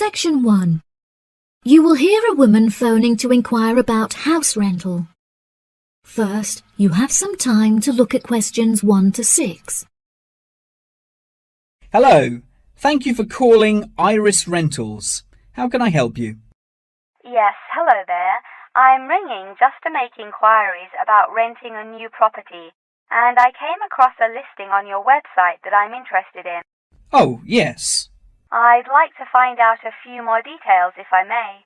Section 1. You will hear a woman phoning to inquire about house rental. First, you have some time to look at questions 1 to 6. Hello. Thank you for calling Iris Rentals. How can I help you? Yes, hello there. I'm ringing just to make inquiries about renting a new property, and I came across a listing on your website that I'm interested in. Oh, yes. I'd like to find out a few more details if I may.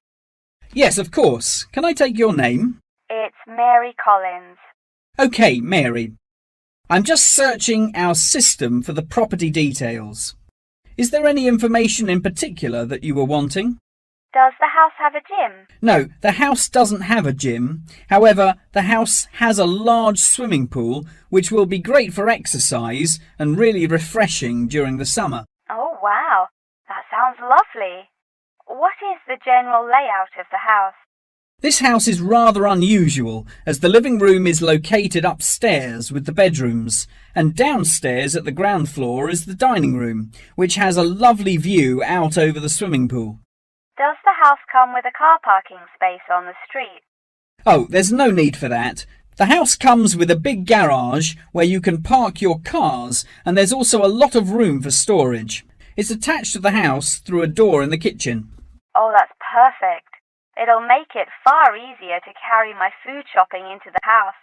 Yes, of course. Can I take your name? It's Mary Collins. OK, Mary. I'm just searching our system for the property details. Is there any information in particular that you were wanting? Does the house have a gym? No, the house doesn't have a gym. However, the house has a large swimming pool, which will be great for exercise and really refreshing during the summer. Oh, wow. That sounds lovely. What is the general layout of the house? This house is rather unusual, as the living room is located upstairs with the bedrooms, and downstairs at the ground floor is the dining room, which has a lovely view out over the swimming pool. Does the house come with a car parking space on the street? Oh, there's no need for that. The house comes with a big garage where you can park your cars, and there's also a lot of room for storage. It's attached to the house through a door in the kitchen. Oh, that's perfect. It'll make it far easier to carry my food shopping into the house.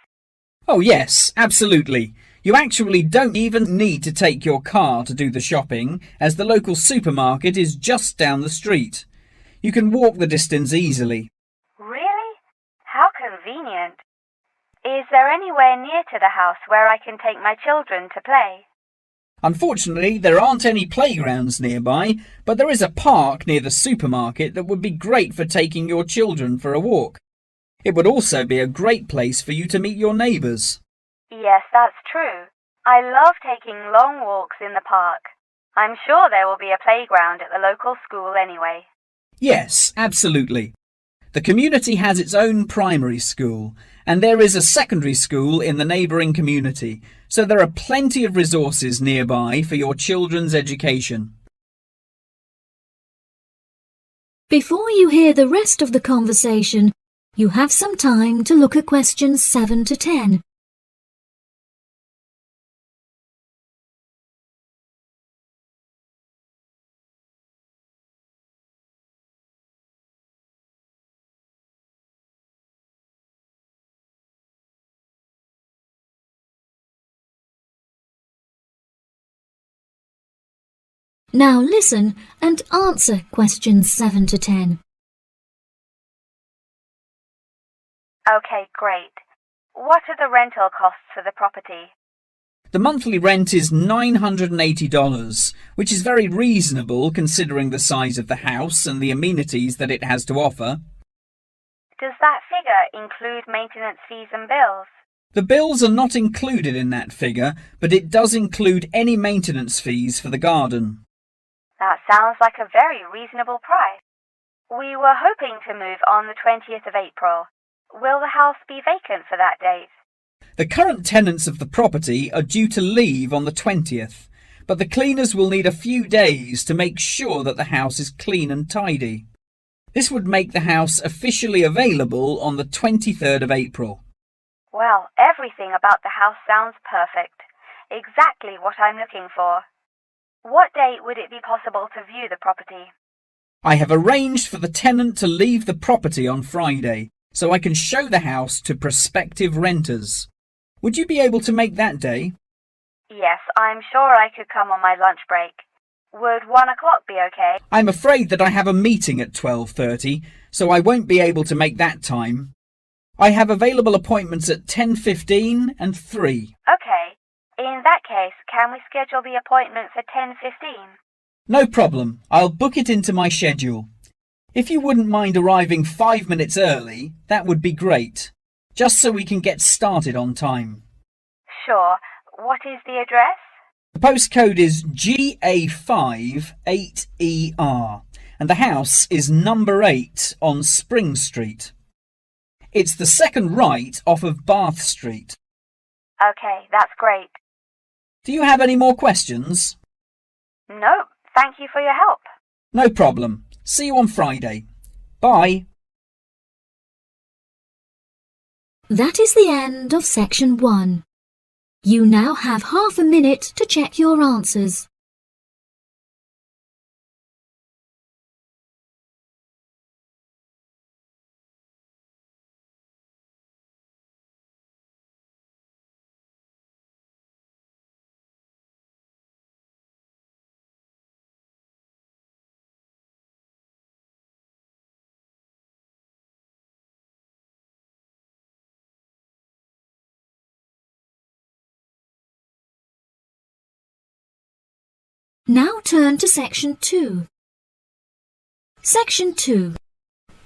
Oh yes, absolutely. You actually don't even need to take your car to do the shopping, as the local supermarket is just down the street. You can walk the distance easily. Really? How convenient. Is there anywhere near to the house where I can take my children to play? Unfortunately, there aren't any playgrounds nearby, but there is a park near the supermarket that would be great for taking your children for a walk. It would also be a great place for you to meet your neighbours. Yes, that's true. I love taking long walks in the park. I'm sure there will be a playground at the local school anyway. Yes, absolutely. The community has its own primary school, and there is a secondary school in the neighbouring community, so there are plenty of resources nearby for your children's education. Before you hear the rest of the conversation, you have some time to look at questions 7 to 10. Now listen and answer questions 7 to 10. Okay, great. What are the rental costs for the property? The monthly rent is $980, which is very reasonable considering the size of the house and the amenities that it has to offer. Does that figure include maintenance fees and bills? The bills are not included in that figure, but it does include any maintenance fees for the garden. That sounds like a very reasonable price. We were hoping to move on the 20th of April. Will the house be vacant for that date? The current tenants of the property are due to leave on the 20th, but the cleaners will need a few days to make sure that the house is clean and tidy. This would make the house officially available on the 23rd of April. Well, everything about the house sounds perfect. Exactly what I'm looking for. What date would it be possible to view the property? I have arranged for the tenant to leave the property on Friday, so I can show the house to prospective renters. Would you be able to make that day? Yes, I'm sure I could come on my lunch break. Would 1 o'clock be okay? I'm afraid that I have a meeting at 12:30, so I won't be able to make that time. I have available appointments at 10:15 and 3. Okay. In that case, can we schedule the appointment for 10:15? No problem. I'll book it into my schedule. If you wouldn't mind arriving 5 minutes early, that would be great, just so we can get started on time. Sure. What is the address? The postcode is GA58ER, and the house is number 8 on Spring Street. It's the second right off of Bath Street. Okay, that's great. Do you have any more questions? No, thank you for your help. No problem. See you on Friday. Bye. That is the end of section 1. You now have half a minute to check your answers. Now turn to section 2. Section 2.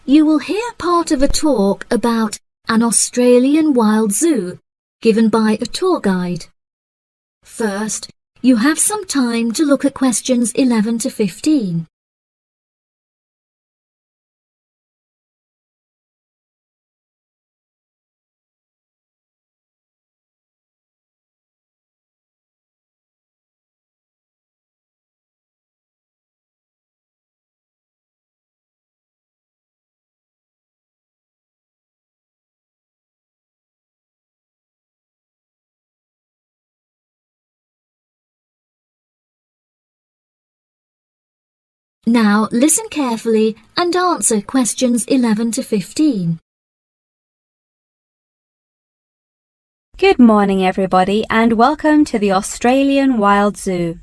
You will hear part of a talk about an Australian wild zoo given by a tour guide. First, you have some time to look at questions 11 to 15. Now listen carefully and answer questions 11 to 15. Good morning everybody and welcome to the Australian Wild Zoo.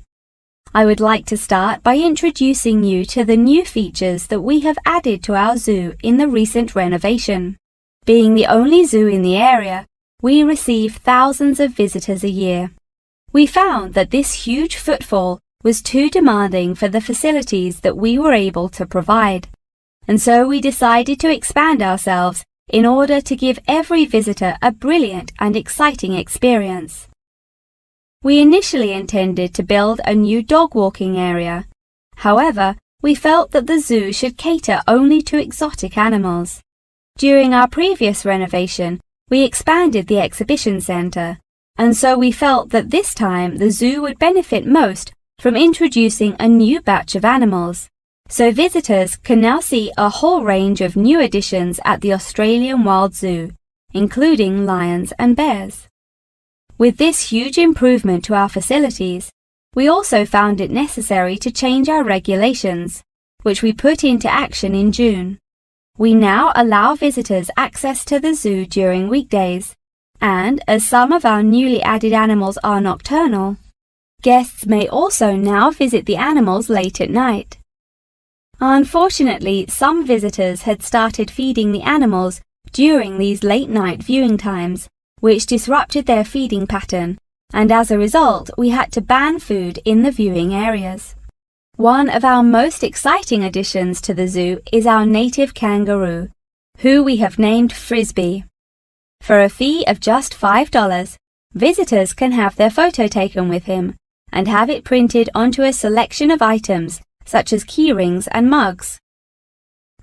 I would like to start by introducing you to the new features that we have added to our zoo in the recent renovation. Being the only zoo in the area, we receive thousands of visitors a year. We found that this huge footfall was too demanding for the facilities that we were able to provide, and so we decided to expand ourselves in order to give every visitor a brilliant and exciting experience. We initially intended to build a new dog walking area. However, we felt that the zoo should cater only to exotic animals. During our previous renovation, we expanded the exhibition centre, and so we felt that this time the zoo would benefit most from introducing a new batch of animals, so visitors can now see a whole range of new additions at the Australian Wild Zoo, including lions and bears. With this huge improvement to our facilities, we also found it necessary to change our regulations, which we put into action in June. We now allow visitors access to the zoo during weekdays, and as some of our newly added animals are nocturnal, guests may also now visit the animals late at night. Unfortunately, some visitors had started feeding the animals during these late-night viewing times, which disrupted their feeding pattern, and as a result, we had to ban food in the viewing areas. One of our most exciting additions to the zoo is our native kangaroo, who we have named Frisbee. For a fee of just $5, visitors can have their photo taken with him and have it printed onto a selection of items such as keyrings and mugs.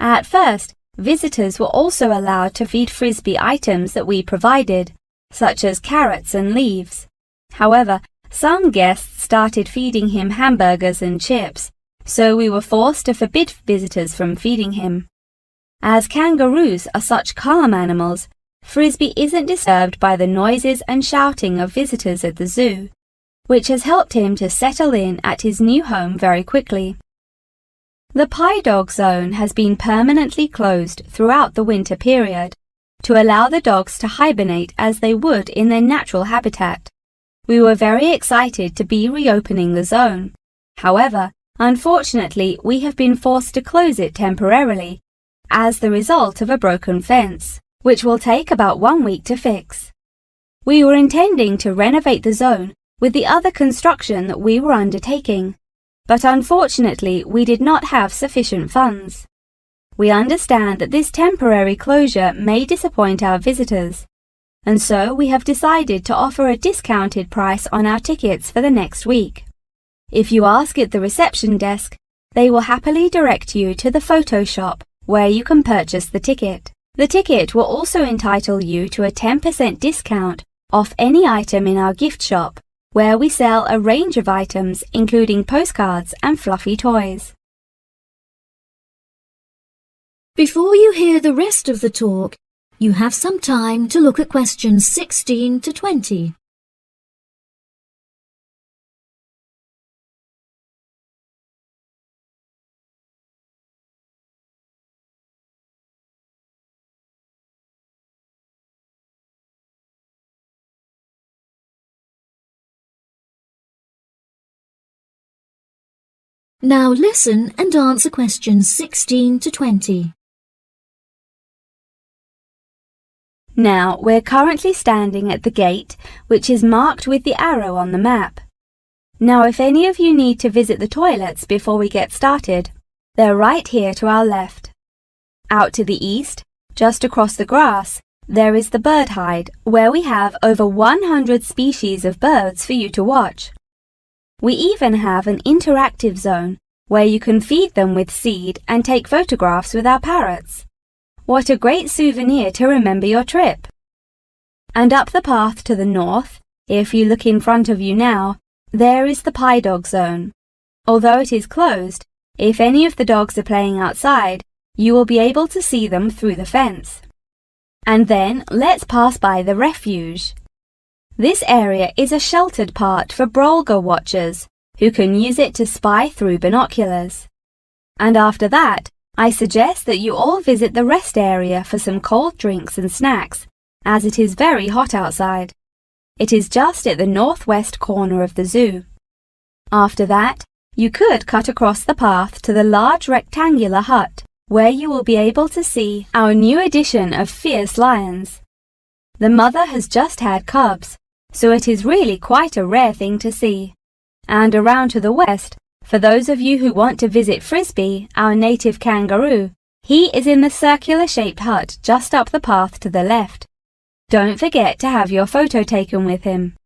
At first, visitors were also allowed to feed Frisbee items that we provided, such as carrots and leaves. However, some guests started feeding him hamburgers and chips, so we were forced to forbid visitors from feeding him. As kangaroos are such calm animals, Frisbee isn't disturbed by the noises and shouting of visitors at the zoo, which has helped him to settle in at his new home very quickly. The Pie Dog Zone has been permanently closed throughout the winter period to allow the dogs to hibernate as they would in their natural habitat. We were very excited to be reopening the zone. However, unfortunately, we have been forced to close it temporarily as the result of a broken fence, which will take about 1 week to fix. We were intending to renovate the zone with the other construction that we were undertaking, but unfortunately we did not have sufficient funds. We understand that this temporary closure may disappoint our visitors, and so we have decided to offer a discounted price on our tickets for the next week. If you ask at the reception desk, they will happily direct you to the photo shop where you can purchase the ticket. The ticket will also entitle you to a 10% discount off any item in our gift shop, where we sell a range of items including postcards and fluffy toys. Before you hear the rest of the talk, you have some time to look at questions 16 to 20. Now listen and answer questions 16 to 20. Now, we're currently standing at the gate, which is marked with the arrow on the map. Now, if any of you need to visit the toilets before we get started, they're right here to our left. Out to the east, just across the grass, there is the bird hide, where we have over 100 species of birds for you to watch. We even have an interactive zone where you can feed them with seed and take photographs with our parrots. What a great souvenir to remember your trip! And up the path to the north, if you look in front of you now, there is the pie dog zone. Although it is closed, if any of the dogs are playing outside, you will be able to see them through the fence. And then let's pass by the refuge. This area is a sheltered part for Brolga watchers, who can use it to spy through binoculars. And after that, I suggest that you all visit the rest area for some cold drinks and snacks, as it is very hot outside. It is just at the northwest corner of the zoo. After that, you could cut across the path to the large rectangular hut, where you will be able to see our new edition of fierce lions. The mother has just had cubs, so it is really quite a rare thing to see. And around to the west, for those of you who want to visit Frisbee, our native kangaroo, he is in the circular-shaped hut just up the path to the left. Don't forget to have your photo taken with him.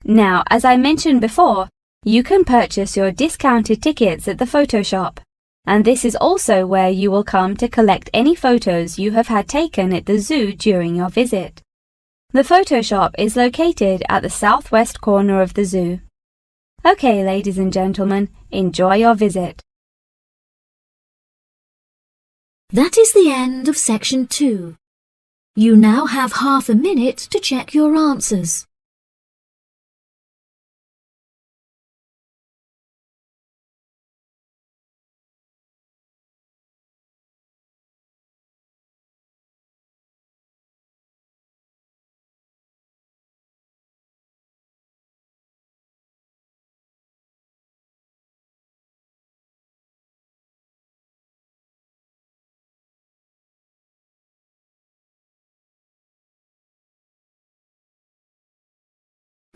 Now, as I mentioned before, you can purchase your discounted tickets at the photo shop, and this is also where you will come to collect any photos you have had taken at the zoo during your visit. The photo shop is located at the southwest corner of the zoo. Okay, ladies and gentlemen, enjoy your visit. That is the end of section 2. You now have half a minute to check your answers.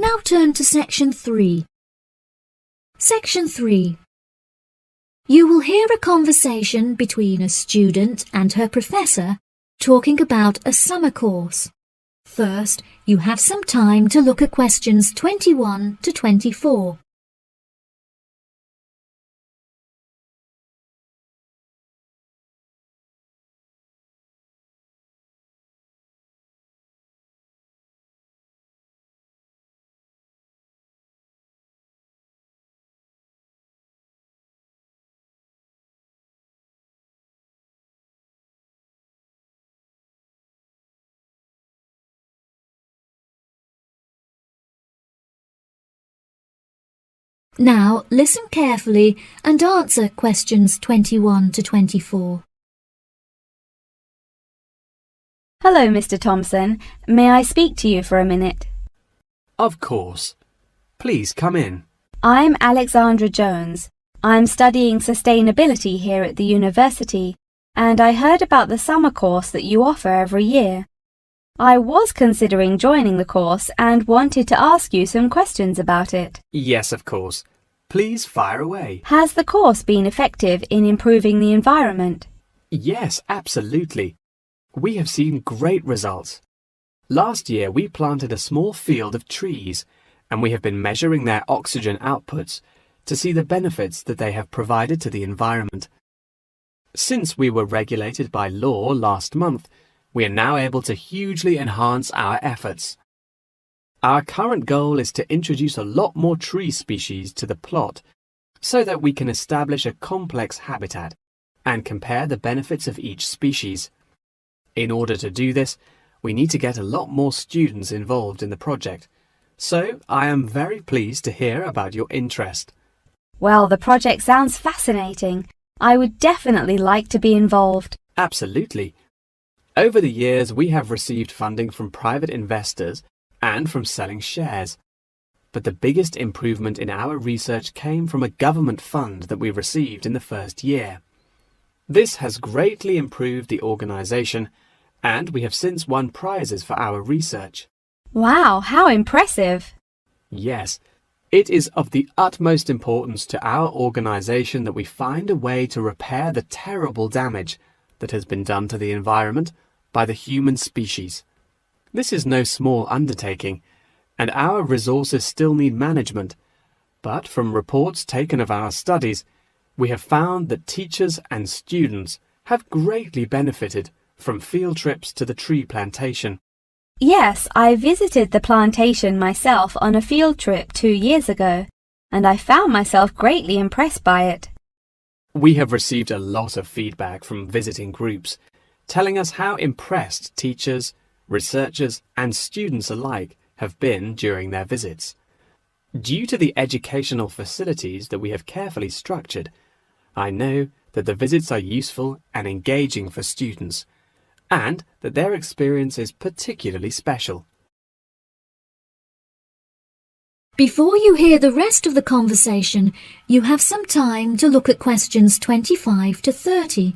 Now turn to section 3. Section 3. You will hear a conversation between a student and her professor talking about a summer course. First, you have some time to look at questions 21 to 24. Now listen carefully and answer questions 21 to 24. Hello, Mr. Thompson. May I speak to you for a minute? Of course. Please come in. I'm Alexandra Jones. I'm studying sustainability here at the university, and I heard about the summer course that you offer every year. I was considering joining the course and wanted to ask you some questions about it. Yes, of course. Please fire away. Has the course been effective in improving the environment? Yes, absolutely. We have seen great results. Last year we planted a small field of trees, and we have been measuring their oxygen outputs to see the benefits that they have provided to the environment. Since we were regulated by law last month, we are now able to hugely enhance our efforts. Our current goal is to introduce a lot more tree species to the plot so that we can establish a complex habitat and compare the benefits of each species. In order to do this, we need to get a lot more students involved in the project. So I am very pleased to hear about your interest. Well, the project sounds fascinating. I would definitely like to be involved. Absolutely. Over the years, we have received funding from private investors and from selling shares. But the biggest improvement in our research came from a government fund that we received in the first year. This has greatly improved the organisation, and we have since won prizes for our research. Wow, how impressive! Yes, it is of the utmost importance to our organisation that we find a way to repair the terrible damage that has been done to the environment by the human species. This is no small undertaking, and our resources still need management. But from reports taken of our studies, we have found that teachers and students have greatly benefited from field trips to the tree plantation. Yes, I visited the plantation myself on a field trip 2 years ago, and I found myself greatly impressed by it. We have received a lot of feedback from visiting groups, telling us how impressed teachers, researchers, and students alike have been during their visits. Due to the educational facilities that we have carefully structured, I know that the visits are useful and engaging for students, and that their experience is particularly special. Before you hear the rest of the conversation, you have some time to look at questions 25 to 30.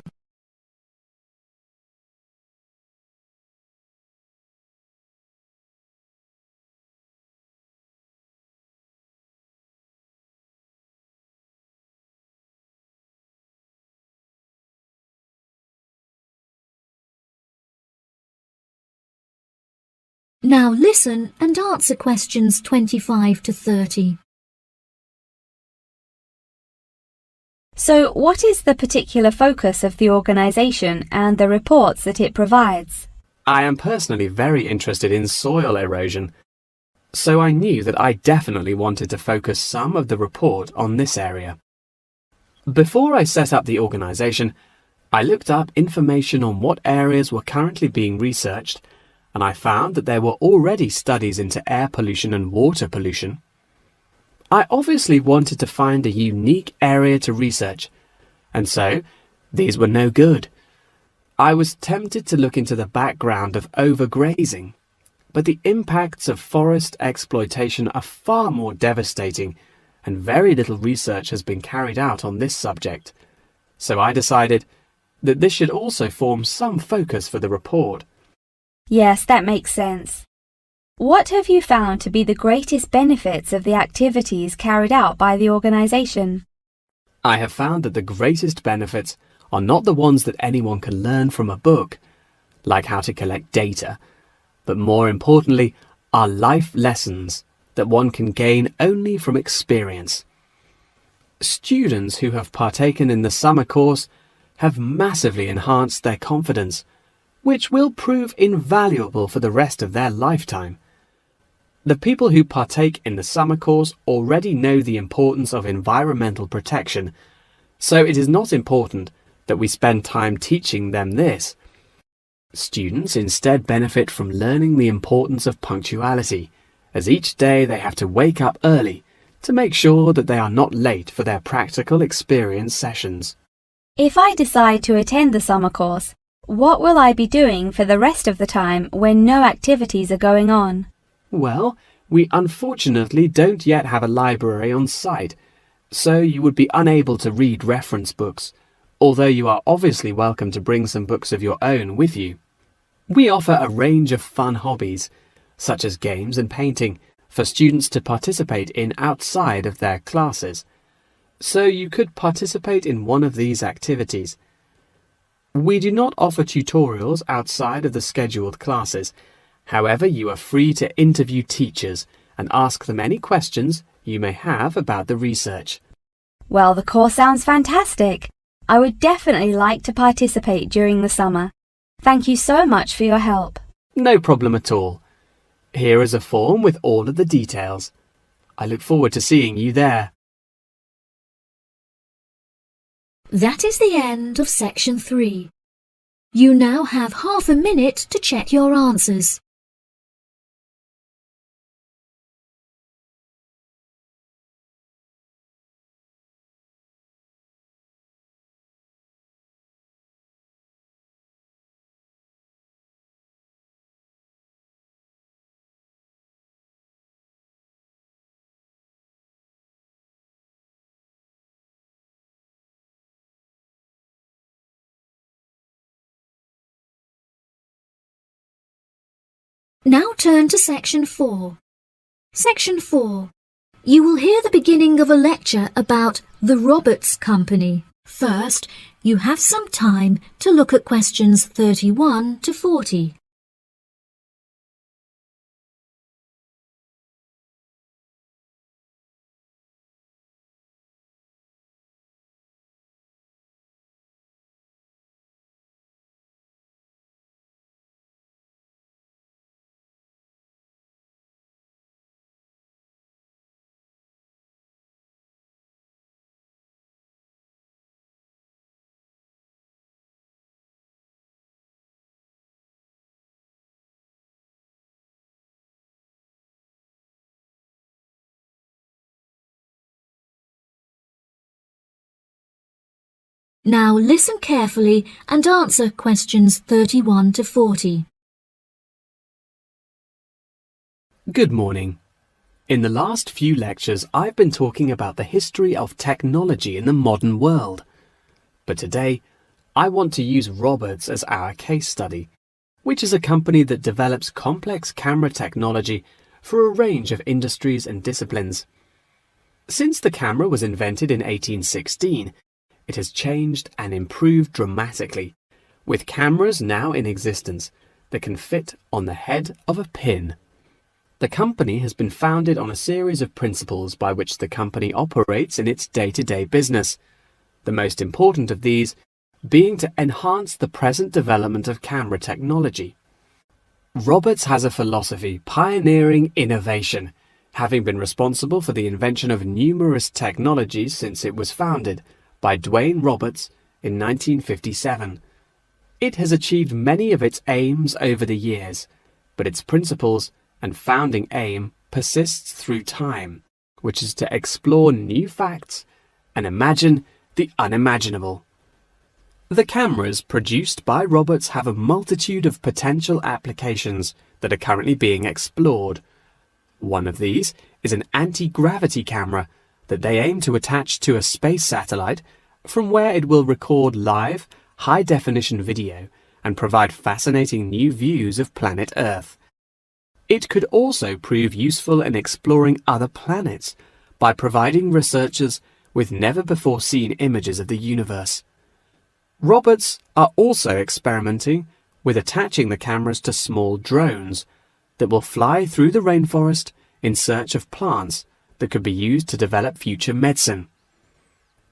Now listen and answer questions 25 to 30. So, what is the particular focus of the organisation and the reports that it provides? I am personally very interested in soil erosion, so I knew that I definitely wanted to focus some of the report on this area. Before I set up the organisation, I looked up information on what areas were currently being researched, and I found that there were already studies into air pollution and water pollution. I obviously wanted to find a unique area to research, and so these were no good. I was tempted to look into the background of overgrazing, but the impacts of forest exploitation are far more devastating, and very little research has been carried out on this subject. So I decided that this should also form some focus for the report. Yes, that makes sense. What have you found to be the greatest benefits of the activities carried out by the organisation? I have found that the greatest benefits are not the ones that anyone can learn from a book, like how to collect data, but more importantly are life lessons that one can gain only from experience. Students who have partaken in the summer course have massively enhanced their confidence, which will prove invaluable for the rest of their lifetime. The people who partake in the summer course already know the importance of environmental protection, so it is not important that we spend time teaching them this. Students instead benefit from learning the importance of punctuality, as each day they have to wake up early to make sure that they are not late for their practical experience sessions. If I decide to attend the summer course, what will I be doing for the rest of the time when no activities are going on? Well, we unfortunately don't yet have a library on site, so you would be unable to read reference books, although you are obviously welcome to bring some books of your own with you. We offer a range of fun hobbies, such as games and painting, for students to participate in outside of their classes. So you could participate in one of these activities. We do not offer tutorials outside of the scheduled classes. However, you are free to interview teachers and ask them any questions you may have about the research. Well, the course sounds fantastic. I would definitely like to participate during the summer. Thank you so much for your help. No problem at all. Here is a form with all of the details. I look forward to seeing you there. That is the end of section 3. You now have half a minute to check your answers. Now turn to section 4. Section 4. You will hear the beginning of a lecture about the Roberts Company. First, you have some time to look at questions 31 to 40. Now listen carefully and answer questions 31 to 40. Good morning. In the last few lectures, I've been talking about the history of technology in the modern world. But today, I want to use Roberts as our case study, which is a company that develops complex camera technology for a range of industries and disciplines. Since the camera was invented in 1816, it has changed and improved dramatically, with cameras now in existence that can fit on the head of a pin. The company has been founded on a series of principles by which the company operates in its day-to-day business, the most important of these being to enhance the present development of camera technology. Roberts has a philosophy pioneering innovation, having been responsible for the invention of numerous technologies since it was founded by Dwayne Roberts in 1957. It has achieved many of its aims over the years, but its principles and founding aim persists through time, which is to explore new facts and imagine the unimaginable. The cameras produced by Roberts have a multitude of potential applications that are currently being explored. One of these is an anti-gravity camera that they aim to attach to a space satellite from where it will record live, high-definition video and provide fascinating new views of planet Earth. It could also prove useful in exploring other planets by providing researchers with never-before-seen images of the universe. Roberts are also experimenting with attaching the cameras to small drones that will fly through the rainforest in search of plants that could be used to develop future medicine.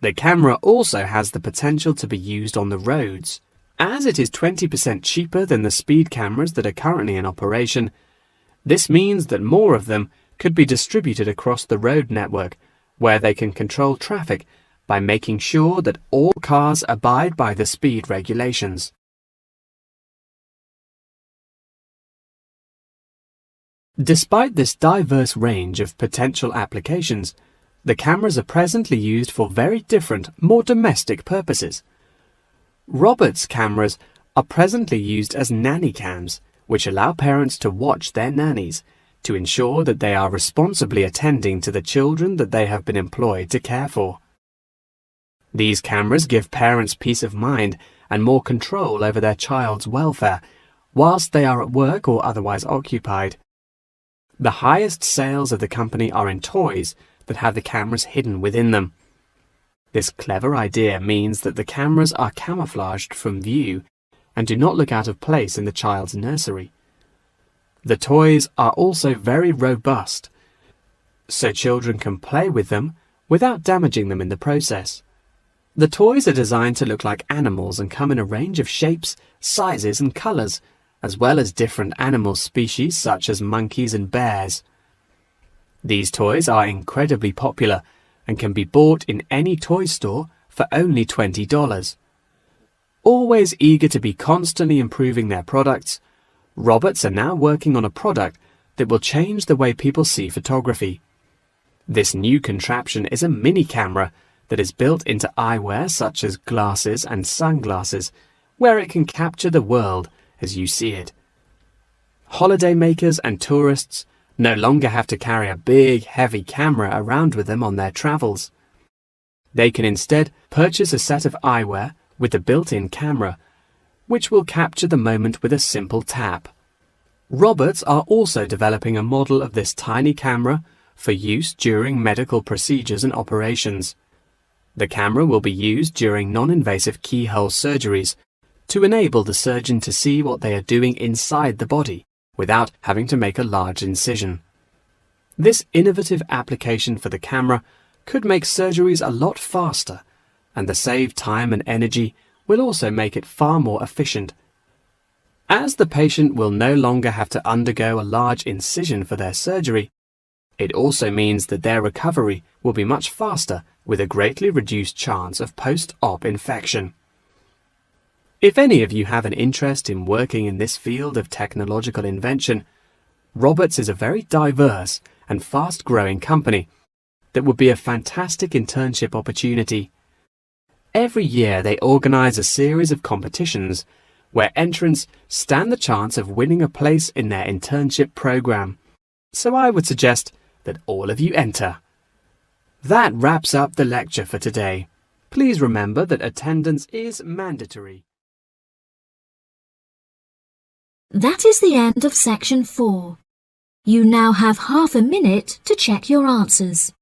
The camera also has the potential to be used on the roads. As it is 20% cheaper than the speed cameras that are currently in operation, this means that more of them could be distributed across the road network, where they can control traffic by making sure that all cars abide by the speed regulations. Despite this diverse range of potential applications, the cameras are presently used for very different, more domestic purposes. Roberts cameras are presently used as nanny cams, which allow parents to watch their nannies to ensure that they are responsibly attending to the children that they have been employed to care for. These cameras give parents peace of mind and more control over their child's welfare whilst they are at work or otherwise occupied. The highest sales of the company are in toys that have the cameras hidden within them. This clever idea means that the cameras are camouflaged from view and do not look out of place in the child's nursery. The toys are also very robust, so children can play with them without damaging them in the process. The toys are designed to look like animals and come in a range of shapes, sizes and colours, as well as different animal species such as monkeys and bears. These toys are incredibly popular and can be bought in any toy store for only $20. Always eager to be constantly improving their products, Roberts are now working on a product that will change the way people see photography. This new contraption is a mini camera that is built into eyewear such as glasses and sunglasses, where it can capture the world as you see it. Holidaymakers and tourists no longer have to carry a big, heavy camera around with them on their travels. They can instead purchase a set of eyewear with a built-in camera, which will capture the moment with a simple tap. Roberts are also developing a model of this tiny camera for use during medical procedures and operations. The camera will be used during non-invasive keyhole surgeries to enable the surgeon to see what they are doing inside the body without having to make a large incision. This innovative application for the camera could make surgeries a lot faster, and the saved time and energy will also make it far more efficient. As the patient will no longer have to undergo a large incision for their surgery, it also means that their recovery will be much faster with a greatly reduced chance of post-op infection. If any of you have an interest in working in this field of technological invention, Roberts is a very diverse and fast-growing company that would be a fantastic internship opportunity. Every year they organize a series of competitions where entrants stand the chance of winning a place in their internship program. So I would suggest that all of you enter. That wraps up the lecture for today. Please remember that attendance is mandatory. That is the end of section 4. You now have half a minute to check your answers.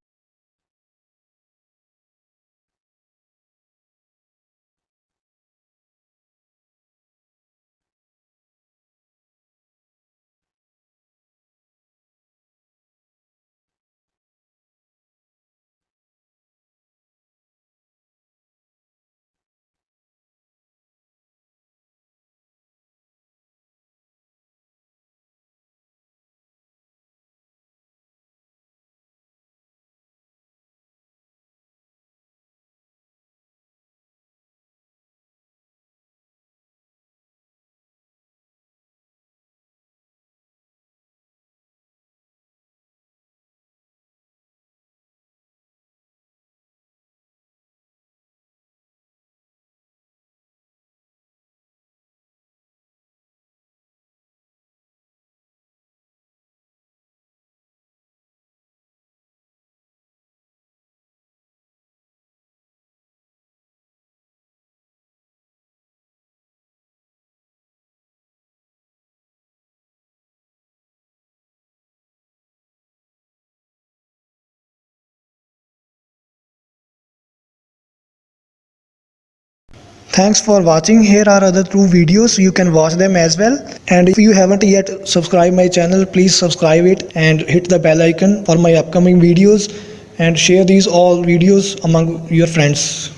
Thanks for watching. Here are other 2 videos. You can watch them as well. And if you haven't yet subscribed my channel, please subscribe it and hit the bell icon for my upcoming videos, and share these all videos among your friends.